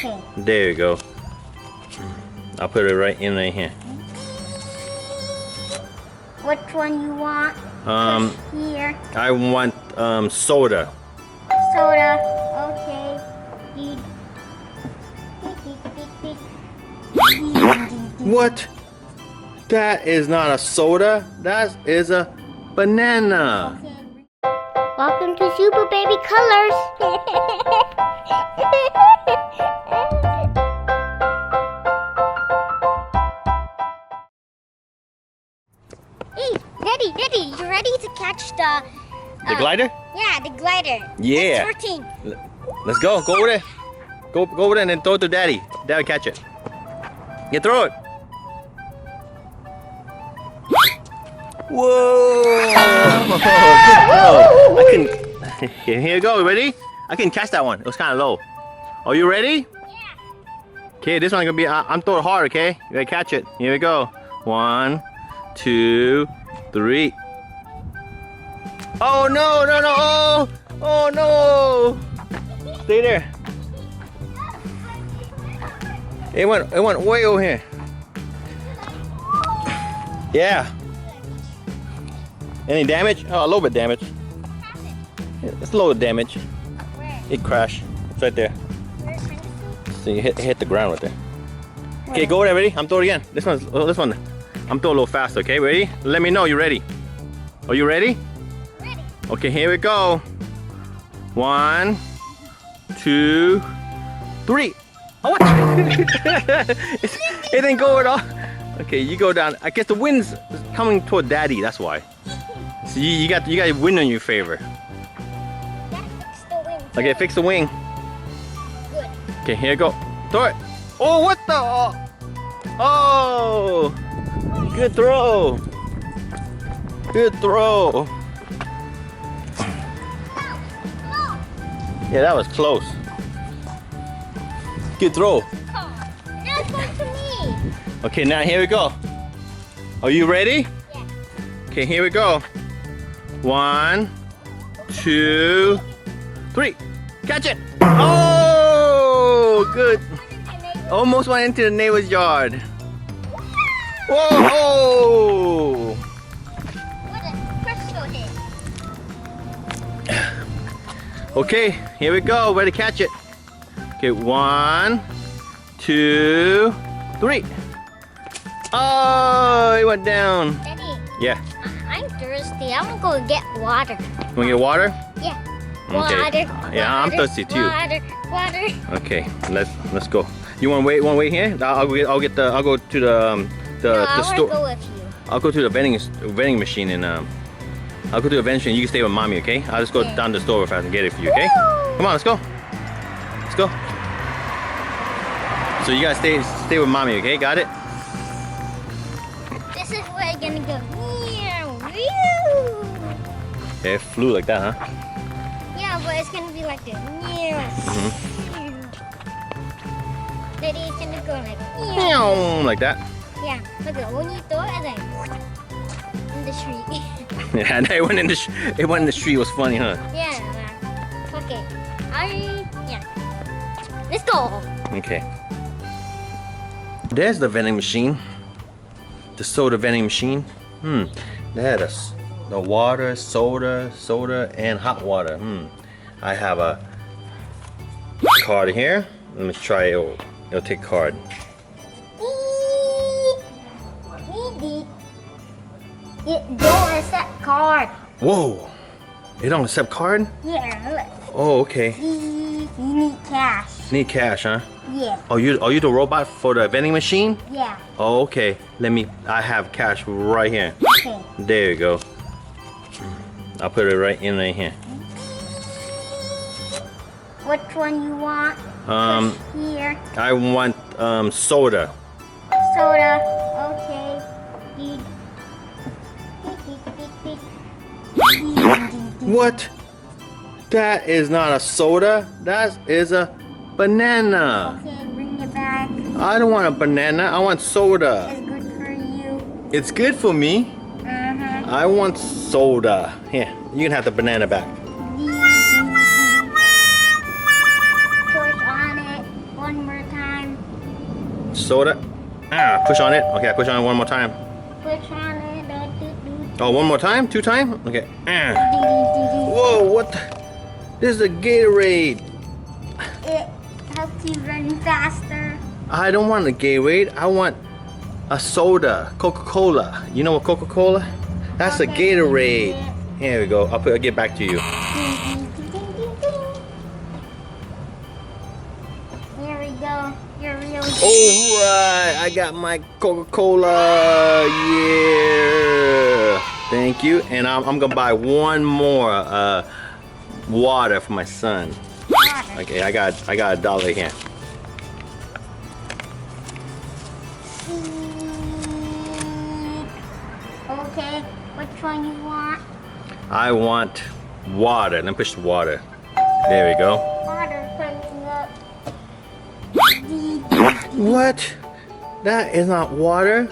Okay. There you go. I'll put it right here. Which one you want? Here. I want soda. Soda. Okay. What? That is not a soda. That is a banana. Okay. Welcome to SuperBaby Colors. Hey, Daddy, you ready to catch the glider? Yeah, the glider. Yeah. X-14. Let's go. Go over there. Go over there and then throw it to Daddy. Daddy will catch it. You throw it. Whoa! Good throw. I can. Here you go. Ready? I can catch that one. It was kind of low. Are you ready? Yeah. Okay, this one's gonna be. I'm throwing hard. Okay, you gotta catch it. Here we go. 1, 2, 3. Oh no! Oh no! Stay there. It went way over here. Yeah. Any damage? Oh, a little bit damage. It's a little damage. Where? It crashed. It's right there. So you hit the ground right there. Okay, go over there. Ready? I'm throwing again. This one. I'm throwing a little faster. Okay, ready? Let me know you're ready. Are you ready? Ready. Okay, here we go. 1, 2, 3. Oh, what? it didn't go at all. Okay, you go down. I guess the wind's coming toward Daddy. That's why. So you got wind in your favor. Fix the wing. Okay, fix the wing. Good. Okay, here you go. Throw it. Oh, what the? Oh, good throw. Good throw. Yeah, that was close. Good throw. Now it's going to me. Okay, now here we go. Are you ready? Yeah. Okay, here we go. 1, 2, 3. Catch it. Oh, good. Almost went into the neighbor's yard. Whoa! What a crystal hit. Okay, here we go. Ready to catch it. Okay, 1, 2, 3. Oh, it went down. Daddy, Yeah. I'm thirsty. I'm gonna go get water. You want to get water? Yeah. Okay. Water. Yeah, I'm water, thirsty too. Water. Okay, let's go. You want to wait here? I'll go to the No, the I wanna store. go with you. I'll go to the vending machine and I'll go to the vending machine. You can stay with mommy, okay? I'll just go Okay. down to the store if I can get it for you, okay? Woo! Come on, let's go. Let's go. So you gotta stay with mommy, okay? Got it? This is where I'm gonna go. Yeah, it flew like that, huh? Yeah, but it's gonna be like this. Daddy, it's gonna go like. Meow, like that. Yeah, look at when you throw it, and then in the street. Yeah, and it went in the street. It was funny, huh? Yeah. Okay. Yeah. Let's go. Okay. There's the vending machine. The soda vending machine. They had the water, soda, and hot water. I have a card here. Let me try it. It'll take card. It don't accept card. Whoa! They don't accept card? Yeah, look. Oh, okay. You need cash. Need cash, huh? Yeah. Are you the robot for the vending machine? Yeah. Oh, okay. I have cash right here. Okay. There you go. I'll put it right here. Which one you want? Here. I want soda. Soda. Okay. What? That is not a soda. That is a banana. Okay, bring it back. I don't want a banana. I want soda. It's good for you. It's good for me. I want soda. Here, you can have the banana back. Push on it. One more soda. Push on it. Okay, I push on it one more time. Push on it. Oh, one more time? 2 times? Okay. Whoa, what? This is a Gatorade. It helps you run faster. I don't want a Gatorade. I want a soda. Coca Cola. You know what Coca Cola? That's a Gatorade. Here we go. I'll get back to you. Here we go. You're really good. Alright, I got my Coca Cola. Yeah. Thank you. And I'm gonna buy one more water for my son. Okay, I got $1 here. Okay, which one you want? I want water. Let me push the water. There we go. Water coming up. What? That is not water.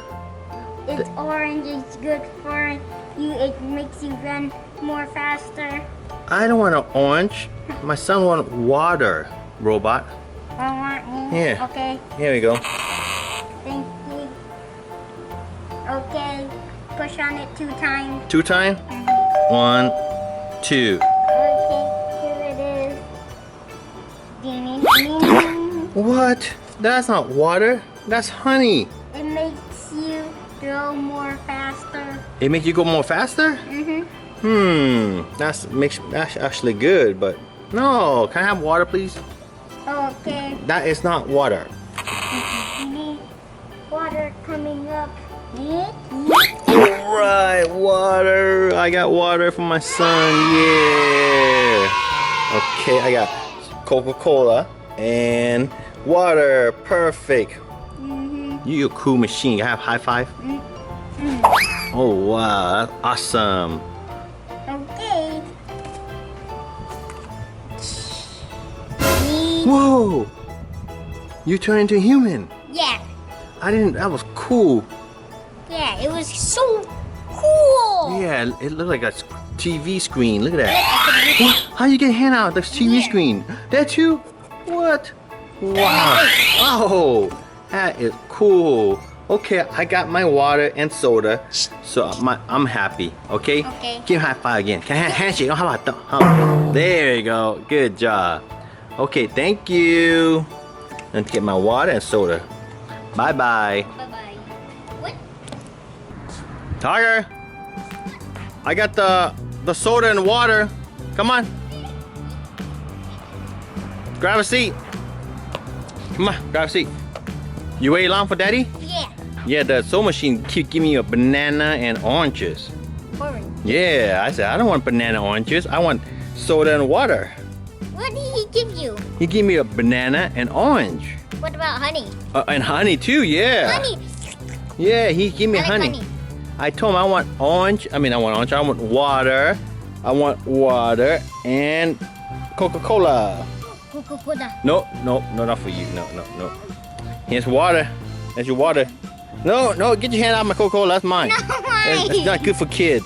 It's orange. It's good for you. It makes you run more faster. I don't want an orange. My son wants water, robot. I want you. Here. Okay. Here we go. Thank you. Okay. Push on it 2 times. 2 times? 1, 2. Okay. Here it is. Ding, ding, ding. What? That's not water. That's honey. It makes you go more faster. It makes you go more faster? That's actually good, but no. Can I have water, please? Okay. That is not water. Water coming up. Alright, water. I got water for my son. Yeah. Okay, I got Coca Cola and water. Perfect. You're a cool machine. You have high five? Oh wow, that's awesome. Okay. Whoa! You turned into a human. Yeah. That was cool. Yeah, it was so cool. Yeah, it looked like a TV screen. Look at that. What? How you get a hand out of the TV screen? That you? What? Wow. Oh, that is cool. Okay, I got my water and soda, so I'm happy. Okay. Okay. Give me a high five again. Can I handshake? Oh, how about that? There you go. Good job. Okay, thank you. Let's get my water and soda. Bye bye. Bye-bye. What? Tiger, I got the soda and water. Come on. Grab a seat. Come on, grab a seat. You wait long for daddy? Yeah. Yeah, the soda machine keep giving me a banana and oranges. Orange. Yeah, I said I don't want banana oranges. I want soda and water. What did he give you? He gave me a banana and orange. What about honey? And honey too, yeah. Honey. Yeah, he gave me I like honey. I told him I want orange. I want water. I want water and Coca Cola. Coca-Cola. No, not for you. No. Here's water. That's your water. No, get your hand out of my Coca Cola. That's mine. No, That's not good for kids.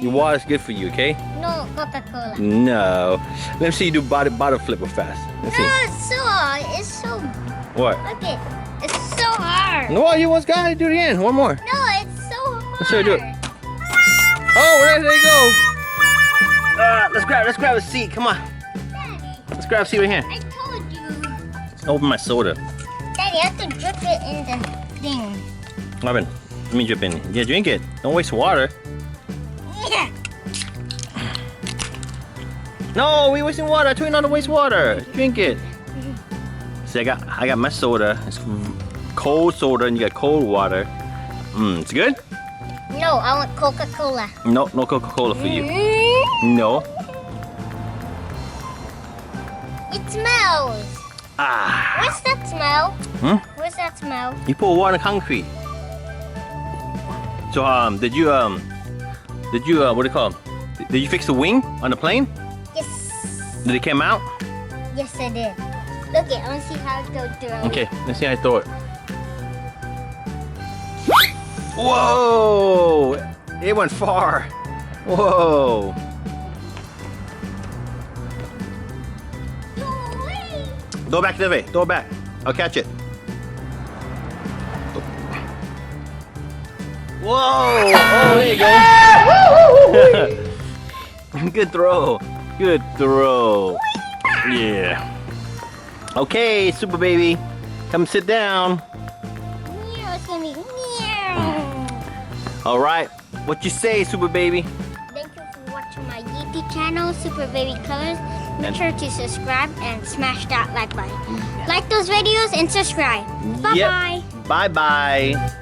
Your water's good for you, okay? No, Coca-Cola. No. Let me see you do bottle flip real fast. Let's see. No, it's so. What? Look it. It's so hard. No, you once got to do it again. One more. No, it's so hard. Let's see you do it. Oh, there you go. Let's grab a seat. Come on. Daddy, Let's grab a seat right here. I told you. Open my soda. Daddy, I have to drip it in the thing. Robin, let me drip in. Yeah, drink it. Don't waste water. Yeah. No, we're wasting water. I told you not to waste water. Drink it. See, I got my soda. It's cold soda, and you got cold water. It's good. No, I want Coca-Cola. No Coca Cola for you. No. It smells. Ah. What's that smell? What's that smell? You pour water in concrete. So did you what do you call them? Did you fix the wing on the plane? Yes. Did it come out? Yes, I did. Look it. I want to see how it goes through. Okay, let's see how I throw it. Whoa! It went far. Whoa! Throw it back to the way. Throw it back. I'll catch it. Whoa! Oh, there you go. Good throw. Good throw. Yeah. Okay, Super Baby, come sit down. Meow, it's gonna be meow. All right. What you say, Super Baby? Thank you for watching my YouTube channel, SuperBaby Colors. Make sure to subscribe and smash that like button. Like those videos and subscribe. Bye-bye. Bye-bye.